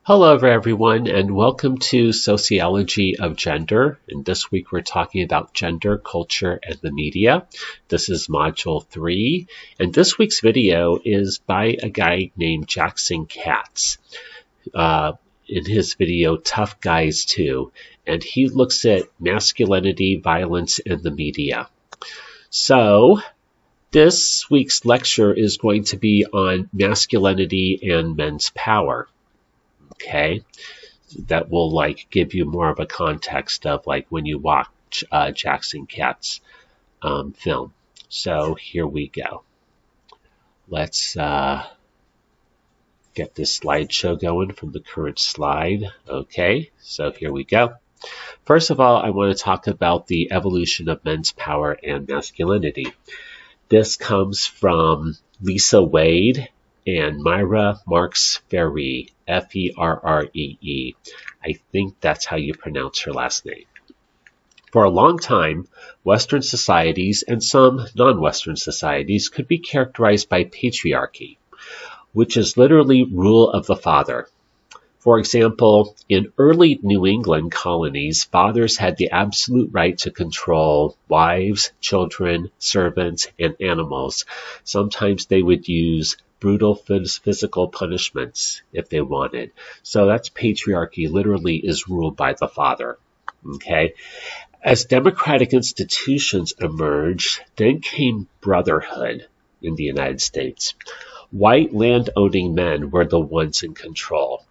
Hello, everyone, and welcome to Sociology of Gender. And this week we're talking about gender, culture, and the media. This is Module 3, and this week's video is by a guy named Jackson Katz. In his video, Tough Guys 2, and he looks at masculinity, violence, and the media. So, this week's lecture is going to be on masculinity and men's power. Okay, that will give you more of a context of when you watch Jackson Katz film. So here we go. Let's get this slideshow going from the current slide. Okay, so here we go. First of all, I want to talk about the evolution of men's power and masculinity. This comes from Lisa Wade and Myra Marks Ferree, F-E-R-R-E-E. I think that's how you pronounce her last name. For a long time, Western societies and some non-Western societies could be characterized by patriarchy, which is literally rule of the father. For example, in early New England colonies, fathers had the absolute right to control wives, children, servants, and animals. Sometimes they would use brutal physical punishments if they wanted. So that's patriarchy, literally is ruled by the father. Okay? As democratic institutions emerged, then came brotherhood in the United States. White land-owning men were the ones in control.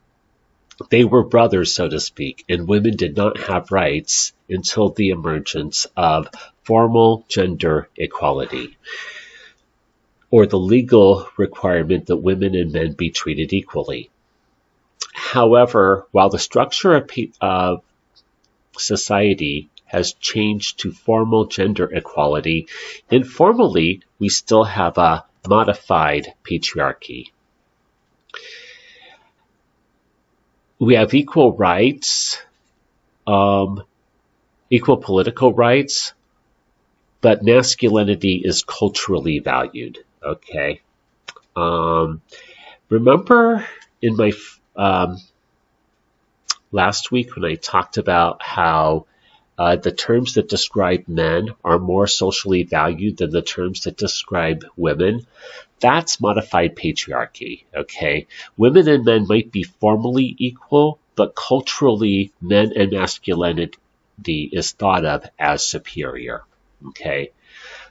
They were brothers, so to speak, and women did not have rights until the emergence of formal gender equality, or the legal requirement that women and men be treated equally. However, while the structure of society has changed to formal gender equality, informally, we still have a modified patriarchy. We have equal rights, equal political rights, but masculinity is culturally valued. Okay. Remember in my last week when I talked about how the terms that describe men are more socially valued than the terms that describe women? That's modified patriarchy, okay? Women and men might be formally equal, but culturally, men and masculinity is thought of as superior, okay?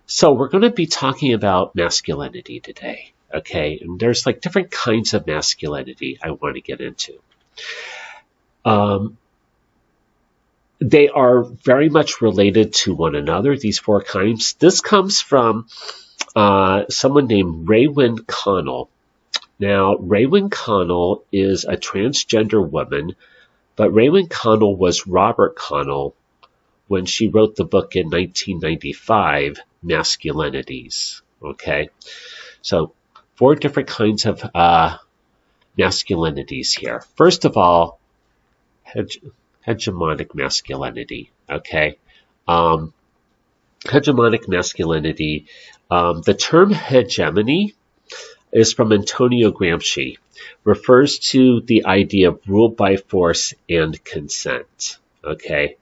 So we're going to be talking about masculinity today, okay? And there's different kinds of masculinity I want to get into. They are very much related to one another, these four kinds. This comes from someone named Raewyn Connell. Now, Raewyn Connell is a transgender woman, but Raewyn Connell was Robert Connell when she wrote the book in 1995, Masculinities. Okay, so four different kinds of masculinities here. First of all, hegemonic masculinity. Okay, hegemonic masculinity. The term hegemony is from Antonio Gramsci, refers to the idea of rule by force and consent. Okay,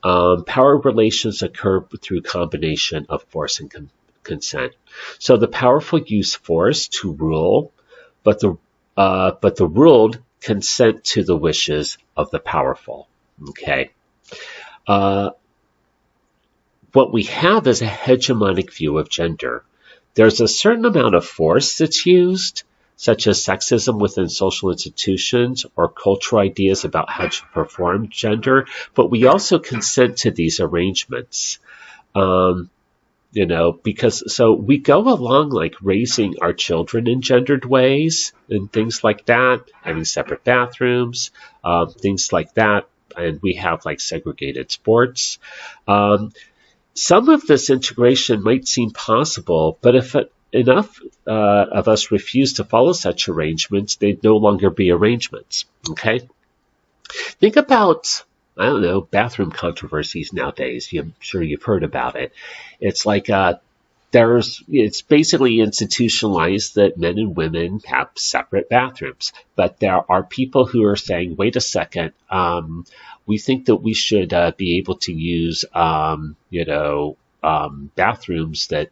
power relations occur through combination of force and consent. So the powerful use force to rule, but the ruled consent to the wishes of the powerful. Okay. What we have is a hegemonic view of gender. There's a certain amount of force that's used, such as sexism within social institutions or cultural ideas about how to perform gender, but we also consent to these arrangements. Because so we go along raising our children in gendered ways and things like that, having separate bathrooms, things like that, and we have segregated sports. Some of this integration might seem possible, but if enough of us refuse to follow such arrangements, they'd no longer be arrangements. Okay? Think about, bathroom controversies nowadays. I'm sure you've heard about it. It's it's basically institutionalized that men and women have separate bathrooms. But there are people who are saying, wait a second, we think that we should be able to use, bathrooms that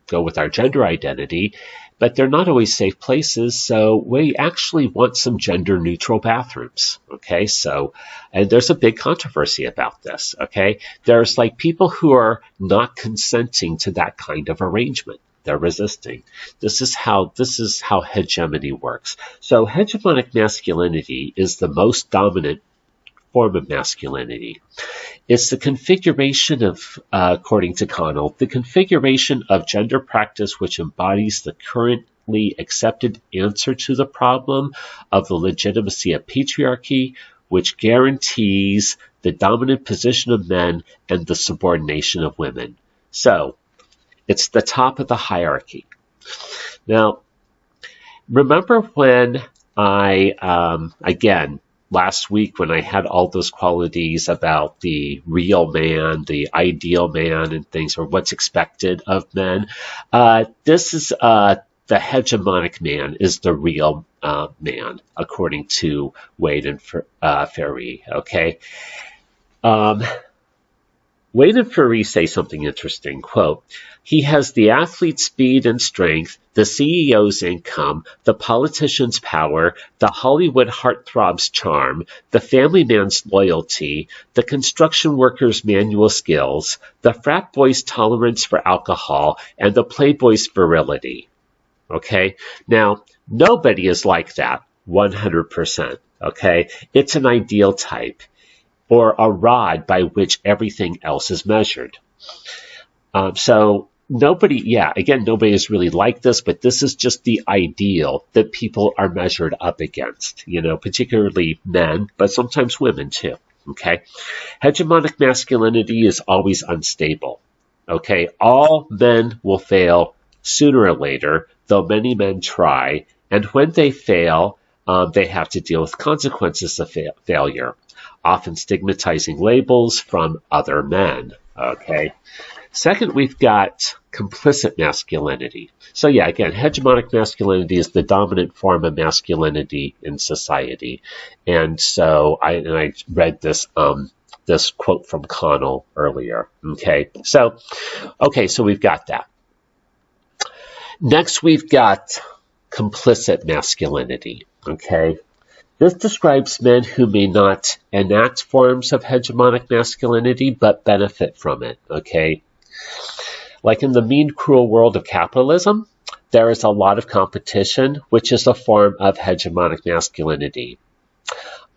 go with our gender identity, but they're not always safe places, so we actually want some gender-neutral bathrooms, okay? So, and there's a big controversy about this, okay? There's like people who are not consenting to that kind of arrangement. They're resisting. This is how hegemony works. So hegemonic masculinity is the most dominant form of masculinity. It's the configuration of, according to Connell, the configuration of gender practice which embodies the currently accepted answer to the problem of the legitimacy of patriarchy, which guarantees the dominant position of men and the subordination of women. So, it's the top of the hierarchy. Now, remember when last week when I had all those qualities about the real man, the ideal man, and things, or what's expected of men, this is the hegemonic man is the real man, according to Wade and Ferry. Okay. Wade and Ferry say something interesting. Quote, he has the athlete's speed and strength, the CEO's income, the politician's power, the Hollywood heartthrob's charm, the family man's loyalty, the construction worker's manual skills, the frat boy's tolerance for alcohol, and the playboy's virility. Okay? Now, nobody is like that 100%. Okay? It's an ideal type, or a rod by which everything else is measured. So nobody is really like this, but this is just the ideal that people are measured up against, particularly men, but sometimes women too. Okay. Hegemonic masculinity is always unstable. Okay. All men will fail sooner or later, though many men try. And when they fail, they have to deal with consequences of failure, often stigmatizing labels from other men. Okay. Second, we've got complicit masculinity. So yeah, again, hegemonic masculinity is the dominant form of masculinity in society. And so I read this quote from Connell earlier. Okay. So we've got that. Next, we've got complicit masculinity. Okay. This describes men who may not enact forms of hegemonic masculinity, but benefit from it, okay? Like in the mean, cruel world of capitalism, there is a lot of competition, which is a form of hegemonic masculinity.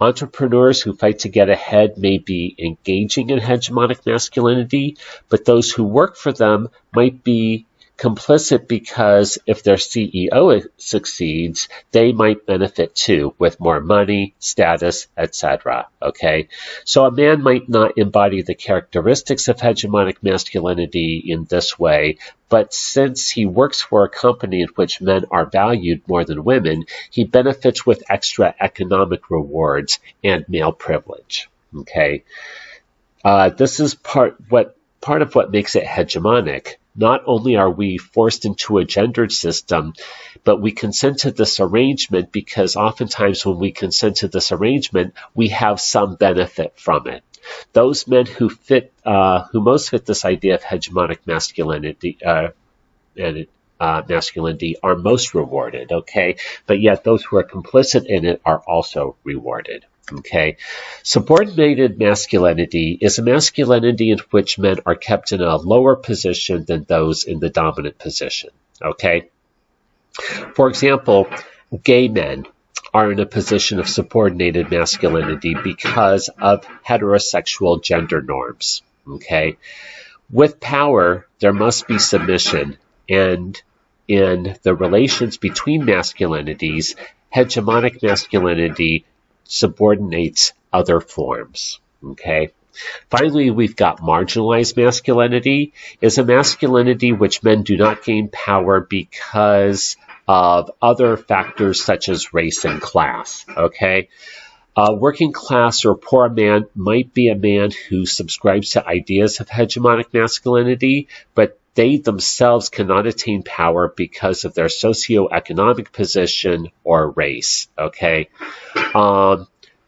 Entrepreneurs who fight to get ahead may be engaging in hegemonic masculinity, but those who work for them might be complicit because if their CEO succeeds, they might benefit too with more money, status, etc. Okay? So a man might not embody the characteristics of hegemonic masculinity in this way, but since he works for a company in which men are valued more than women, he benefits with extra economic rewards and male privilege. Okay? This is part of what makes it hegemonic. Not only are we forced into a gendered system, but we consent to this arrangement because oftentimes when we consent to this arrangement, we have some benefit from it. Those men who most fit this idea of hegemonic masculinity masculinity are most rewarded, okay? But yet those who are complicit in it are also rewarded. Okay. Subordinated masculinity is a masculinity in which men are kept in a lower position than those in the dominant position. Okay. For example, gay men are in a position of subordinated masculinity because of heterosexual gender norms. Okay. With power, there must be submission, and in the relations between masculinities, hegemonic masculinity subordinates other forms. Okay. Finally, we've got marginalized masculinity is a masculinity which men do not gain power because of other factors such as race and class. Okay. A working class or poor man might be a man who subscribes to ideas of hegemonic masculinity, but they themselves cannot attain power because of their socioeconomic position or race. Okay,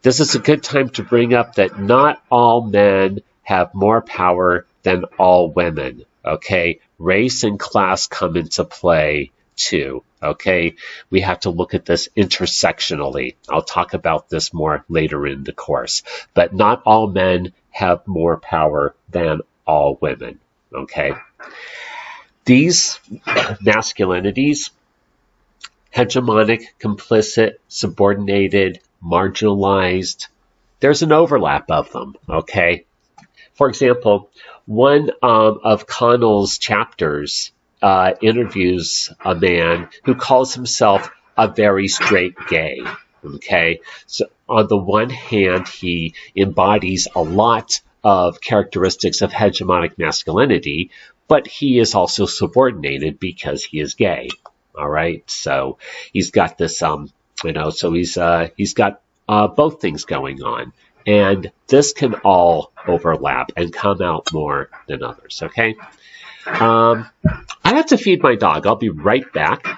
this is a good time to bring up that not all men have more power than all women. Okay, race and class come into play too. Okay, we have to look at this intersectionally. I'll talk about this more later in the course, but not all men have more power than all women. Okay, these masculinities, hegemonic, complicit, subordinated, marginalized, there's an overlap of them. Okay, for example, one of Connell's chapters interviews a man who calls himself a very straight gay. Okay, so on the one hand, he embodies a lot of characteristics of hegemonic masculinity, but he is also subordinated because he is gay. All right, so he's got this, so he's got both things going on. And this can all overlap and come out more than others, okay? I have to feed my dog. I'll be right back.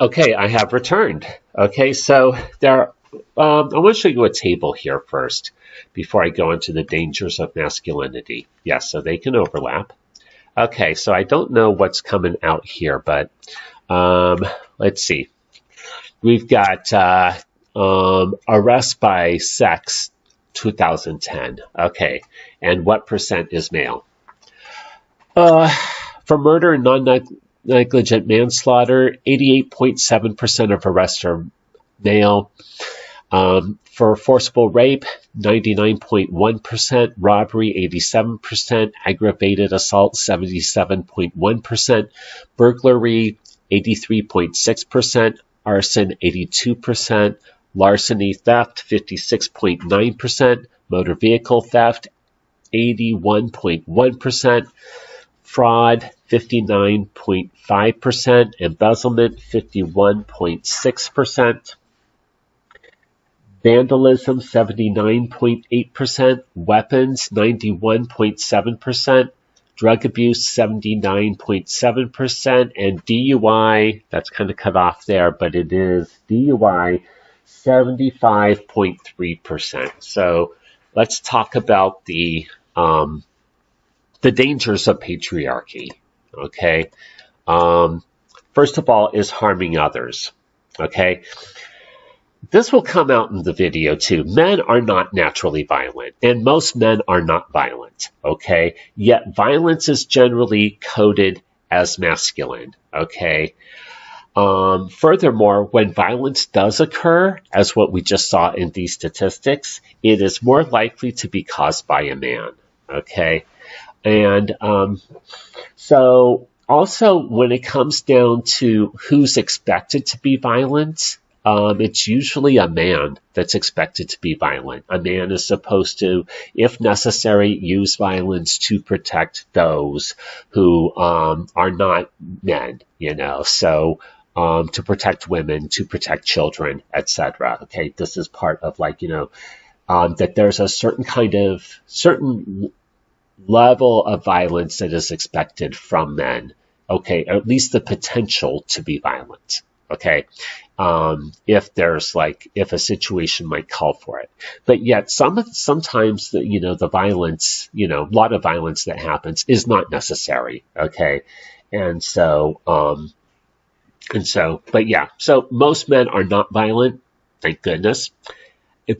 Okay, I have returned. Okay, so I want to show you a table here first before I go into the dangers of masculinity. Yes, so they can overlap. Okay, so I don't know what's coming out here, but let's see. We've got arrest by sex 2010. Okay, and what percent is male? For murder and non-negligent manslaughter, 88.7% of arrests are male. For forcible rape, 99.1%, robbery, 87%, aggravated assault, 77.1%, burglary, 83.6%, arson, 82%, larceny theft, 56.9%, motor vehicle theft, 81.1%, fraud, 59.5%, embezzlement, 51.6%, vandalism, 79.8%, weapons, 91.7%, drug abuse, 79.7%, and DUI, that's kind of cut off there, but it is DUI, 75.3%. So let's talk about the dangers of patriarchy. Okay, first of all is harming others. Okay. This will come out in the video too. Men are not naturally violent, and most men are not violent, okay? Yet violence is generally coded as masculine, okay? Furthermore, when violence does occur, as what we just saw in these statistics, it is more likely to be caused by a man, okay? And so also when it comes down to who's expected to be violent, it's usually a man that's expected to be violent. A man is supposed to, if necessary, use violence to protect those who are not men, so to protect women, to protect children, etc. Okay, this is part of that there's a certain level of violence that is expected from men, okay, or at least the potential to be violent. Okay, if a situation might call for it, but yet sometimes the violence, a lot of violence that happens is not necessary. Okay, so most men are not violent, thank goodness.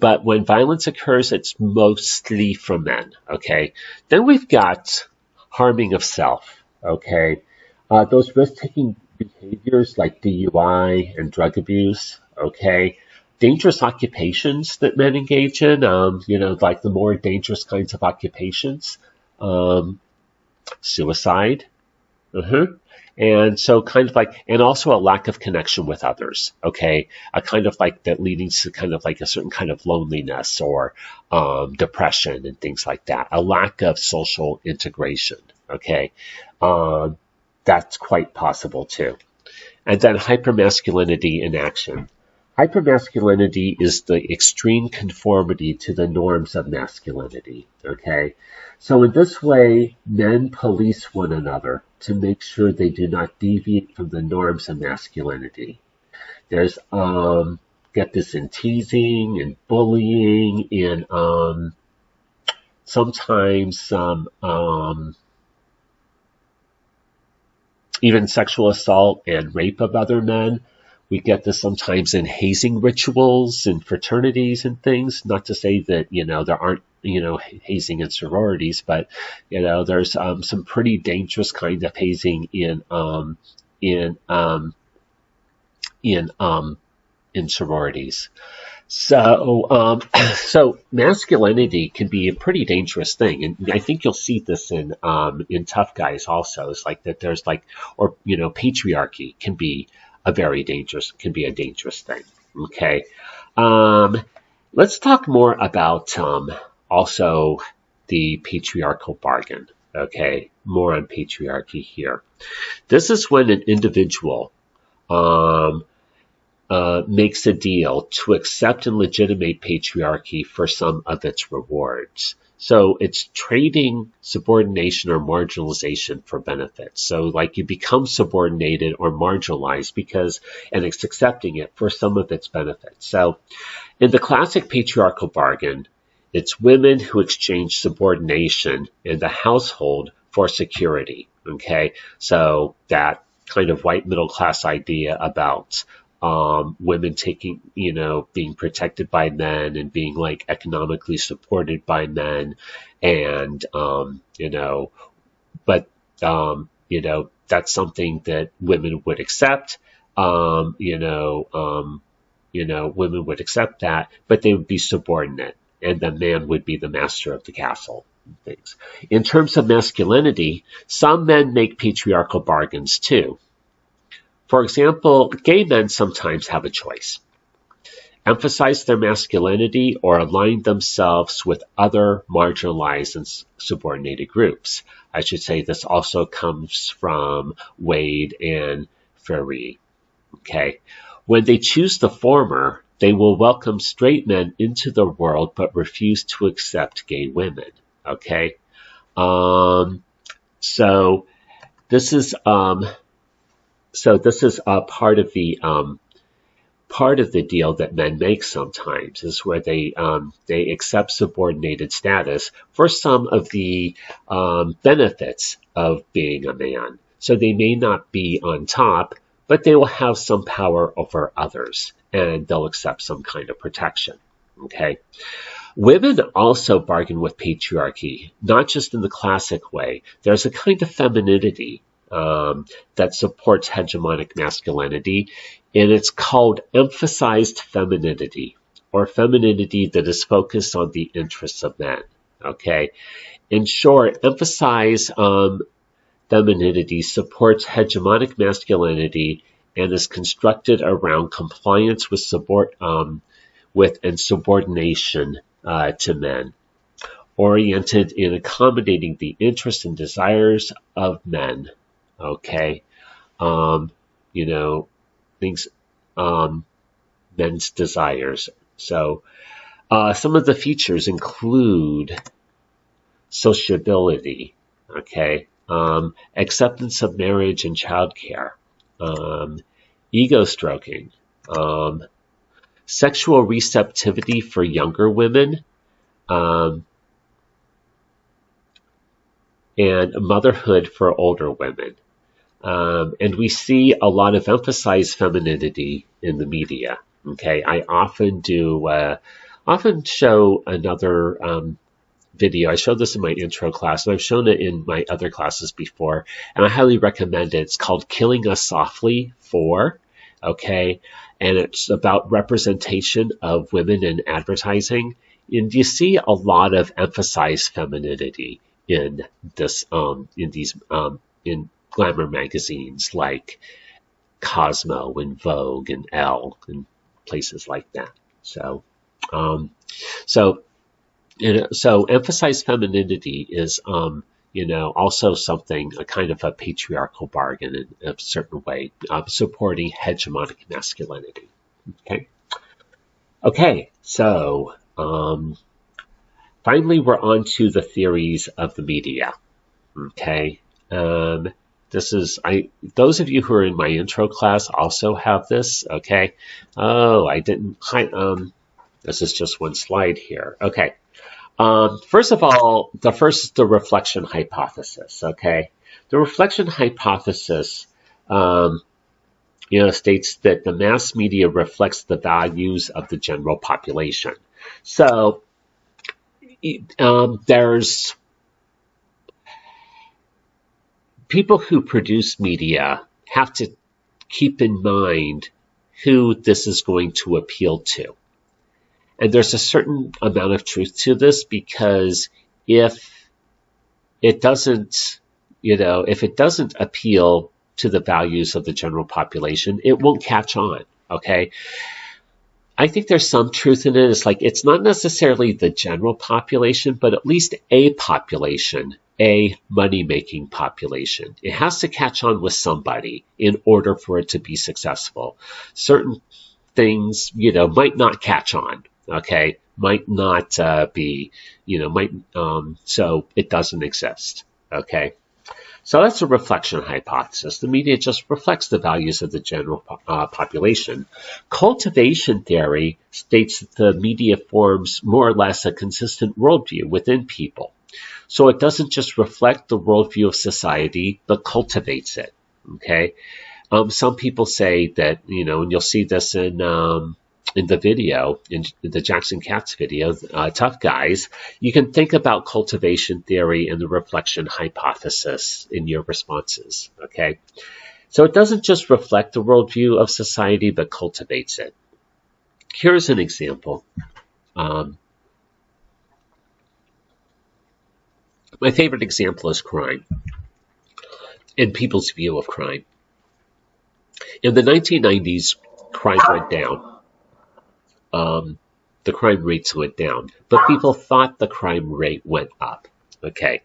But when violence occurs, it's mostly from men. Okay, then we've got harming of self. Okay, those risk-taking behaviors like DUI and drug abuse, okay? Dangerous occupations that men engage in, like the more dangerous kinds of occupations, suicide, and so and also a lack of connection with others, okay? A kind of that leading to kind of a certain kind of loneliness or depression and things like that. A lack of social integration, okay? Uh, that's quite possible too. And then hypermasculinity in action. Hypermasculinity is the extreme conformity to the norms of masculinity. Okay? So in this way, men police one another to make sure they do not deviate from the norms of masculinity. There's get this in teasing and bullying and sometimes some even sexual assault and rape of other men. We get this sometimes in hazing rituals and fraternities and things. Not to say that, there aren't, hazing in sororities, but, there's some pretty dangerous kind of hazing in in in sororities. So, so masculinity can be a pretty dangerous thing, and I think you'll see this in tough guys also. It's like that. There's like, or patriarchy can be a dangerous thing. Okay, let's talk more about also the patriarchal bargain. Okay, more on patriarchy here. This is when an individual makes a deal to accept and legitimate patriarchy for some of its rewards. So it's trading subordination or marginalization for benefits. So like you become subordinated or marginalized and it's accepting it for some of its benefits. So in the classic patriarchal bargain, it's women who exchange subordination in the household for security. Okay. So that kind of white middle class idea about women being protected by men and being like economically supported by men, and but that's something that women would accept. Women would accept that, but they would be subordinate, and the man would be the master of the castle. Things. In terms of masculinity, some men make patriarchal bargains too. For example, gay men sometimes have a choice. Emphasize their masculinity or align themselves with other marginalized and subordinated groups. I should say this also comes from Wade and Ferrie. Okay. When they choose the former, they will welcome straight men into the world but refuse to accept gay women. Okay. So this is part of the deal that men make sometimes, is where they accept subordinated status for some of the benefits of being a man. So they may not be on top, but they will have some power over others, and they'll accept some kind of protection. Okay. Women also bargain with patriarchy, not just in the classic way. There's a kind of femininity that supports hegemonic masculinity, and it's called emphasized femininity, or femininity that is focused on the interests of men. Okay, in short, emphasized femininity supports hegemonic masculinity and is constructed around compliance with and subordination to men, oriented in accommodating the interests and desires of men. Okay, things, men's desires. So, some of the features include sociability. Okay, acceptance of marriage and childcare, ego stroking, sexual receptivity for younger women, and motherhood for older women. And we see a lot of emphasized femininity in the media. Okay, I often show another video. I showed this in my intro class, and I've shown it in my other classes before, and I highly recommend it. It's called Killing Us Softly 4. Okay, and it's about representation of women in advertising. And you see a lot of emphasized femininity in this, in glamour magazines like Cosmo and Vogue and Elle and places like that. So emphasized femininity is also something, a kind of a patriarchal bargain in a certain way, supporting hegemonic masculinity. Okay. Okay. So, finally, we're on to the theories of the media. Okay. This is, those of you who are in my intro class also have this. Okay. Oh, I didn't, this is just one slide here. Okay. First of all, the first is the reflection hypothesis. Okay. The reflection hypothesis, states that the mass media reflects the values of the general population. So, there's people who produce media have to keep in mind who this is going to appeal to. And there's a certain amount of truth to this, because if it doesn't, if it doesn't appeal to the values of the general population, it won't catch on. Okay. I think there's some truth in it. It's like, it's not necessarily the general population, but at least a population, a money-making population. It has to catch on with somebody in order for it to be successful. Certain things, might not catch on. Okay, might not be, so it doesn't exist. Okay, so that's a reflection hypothesis. The media just reflects the values of the general population. Cultivation theory states that the media forms more or less a consistent worldview within people. So it doesn't just reflect the worldview of society, but cultivates it. Okay, some people say that, and you'll see this in the video, in the Jackson Katz video, Tough Guys, you can think about cultivation theory and the reflection hypothesis in your responses, okay? So it doesn't just reflect the worldview of society, but cultivates it. Here's an example. My favorite example is crime and people's view of crime. In the 1990s, crime went down. The crime rates went down, but people thought the crime rate went up. Okay.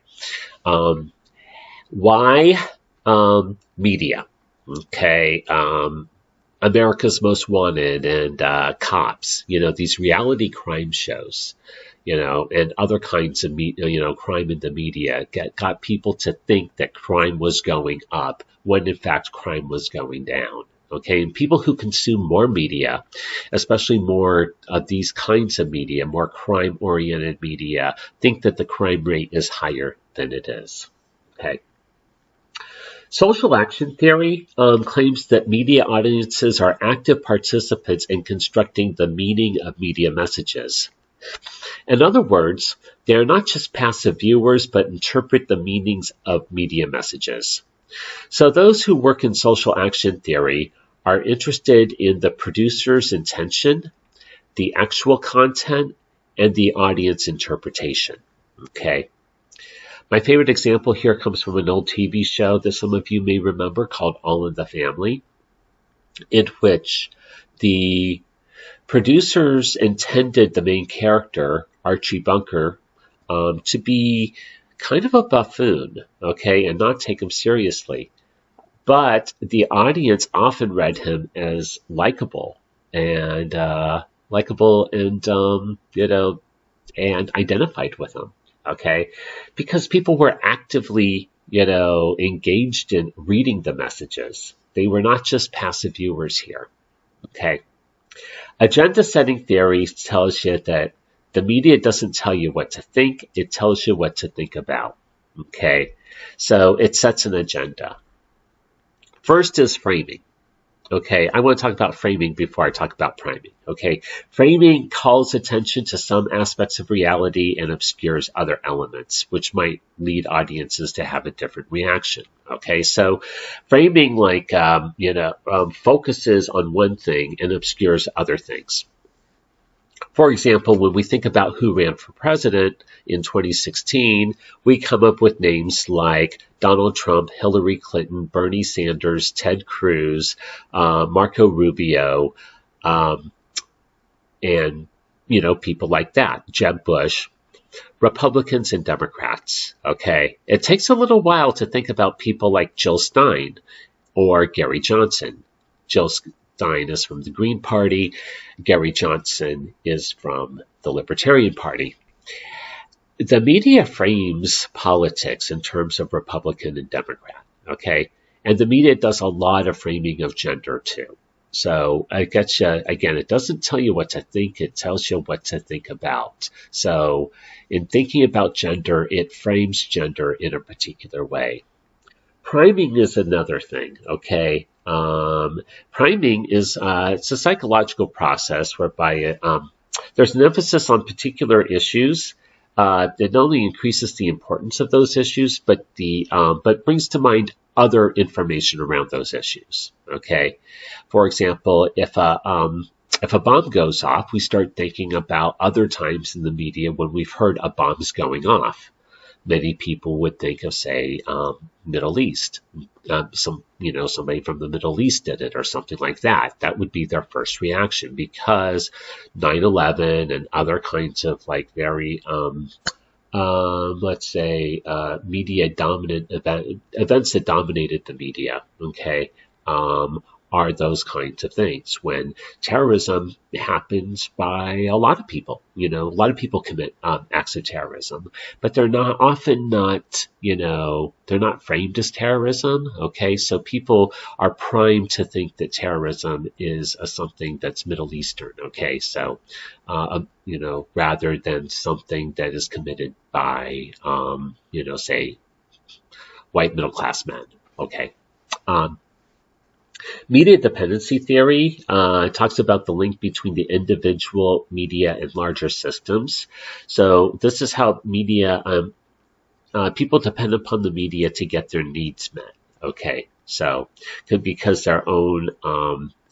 Why? Media. Okay. America's Most Wanted and Cops, these reality crime shows, and other kinds of, crime in the media got people to think that crime was going up when in fact crime was going down. Okay, and people who consume more media, especially more of these kinds of media, more crime-oriented media, think that the crime rate is higher than it is. Okay. Social action theory claims that media audiences are active participants in constructing the meaning of media messages. In other words, they are not just passive viewers, but interpret the meanings of media messages. So those who work in social action theory are interested in the producer's intention, the actual content, and the audience interpretation. Okay. My favorite example here comes from an old TV show that some of you may remember called All in the Family, in which the producers intended the main character, Archie Bunker, to be kind of a buffoon, okay, and not take him seriously. But the audience often read him as likable and and identified with him, okay, because people were actively, engaged in reading the messages. They were not just passive viewers here, okay. Agenda setting theory tells you that the media doesn't tell you what to think, it tells you what to think about, okay. So it sets an agenda. First is framing. Okay, I want to talk about framing before I talk about priming. Okay, framing calls attention to some aspects of reality and obscures other elements, which might lead audiences to have a different reaction. Okay, so framing, focuses on one thing and obscures other things. For example, when we think about who ran for president in 2016, we come up with names like Donald Trump, Hillary Clinton, Bernie Sanders, Ted Cruz, Marco Rubio, and, people like that, Jeb Bush. Republicans and Democrats. Okay, it takes a little while to think about people like Jill Stein or Gary Johnson. Jill Stein is from the Green Party. Gary Johnson is from the Libertarian Party. The media frames politics in terms of Republican and Democrat, okay? And the media does a lot of framing of gender, too. So I get you, again, it doesn't tell you what to think, it tells you what to think about. So in thinking about gender, it frames gender in a particular way. Priming is another thing, okay? Priming is it's a psychological process whereby there's an emphasis on particular issues. It not only increases the importance of those issues, but brings to mind other information around those issues. Okay, for example, if a bomb goes off, we start thinking about other times in the media when we've heard a bomb's going off. Many people would think of, say, Middle East. Somebody from the Middle East did it or something like that. That would be their first reaction because 9/11 and other kinds of like very, let's say, media dominant events that dominated the media. Okay. Are those kinds of things. When terrorism happens by a lot of people, a lot of people commit acts of terrorism, but they're often not framed as terrorism. Okay, so people are primed to think that terrorism is something that's Middle Eastern. Okay, so rather than something that is committed by say white middle class men. Okay. Media dependency theory talks about the link between the individual media and larger systems. So this is how media, people depend upon the media to get their needs met. Okay, so because their own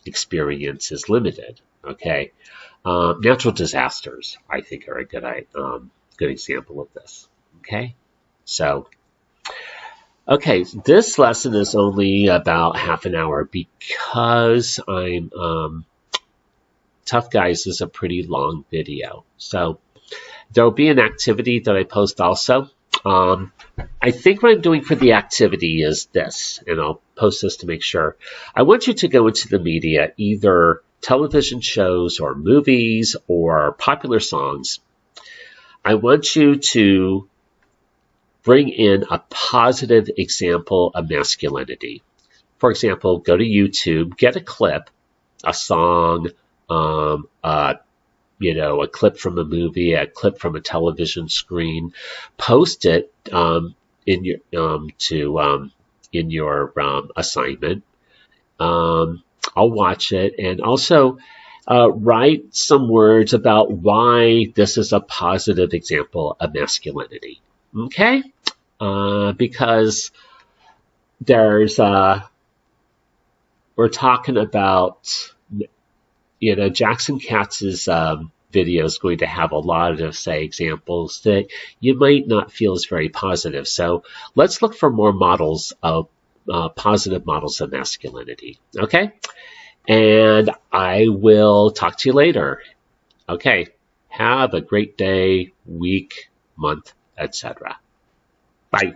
experience is limited. Okay, natural disasters, I think, are a good example of this. Okay, so. Okay, this lesson is only about half an hour because Tough Guys is a pretty long video. So there'll be an activity that I post also. I think what I'm doing for the activity is this, and I'll post this to make sure. I want you to go into the media, either television shows or movies or popular songs. I want you to bring in a positive example of masculinity. For example, go to YouTube, get a clip, a song, a clip from a movie, a clip from a television screen, post it in your assignment. I'll watch it, and also write some words about why this is a positive example of masculinity. Okay? Because there's, we're talking about, Jackson Katz's video is going to have a lot of, say, examples that you might not feel is very positive. So let's look for more models of, positive models of masculinity. Okay? And I will talk to you later. Okay. Have a great day, week, month, etc. Bye.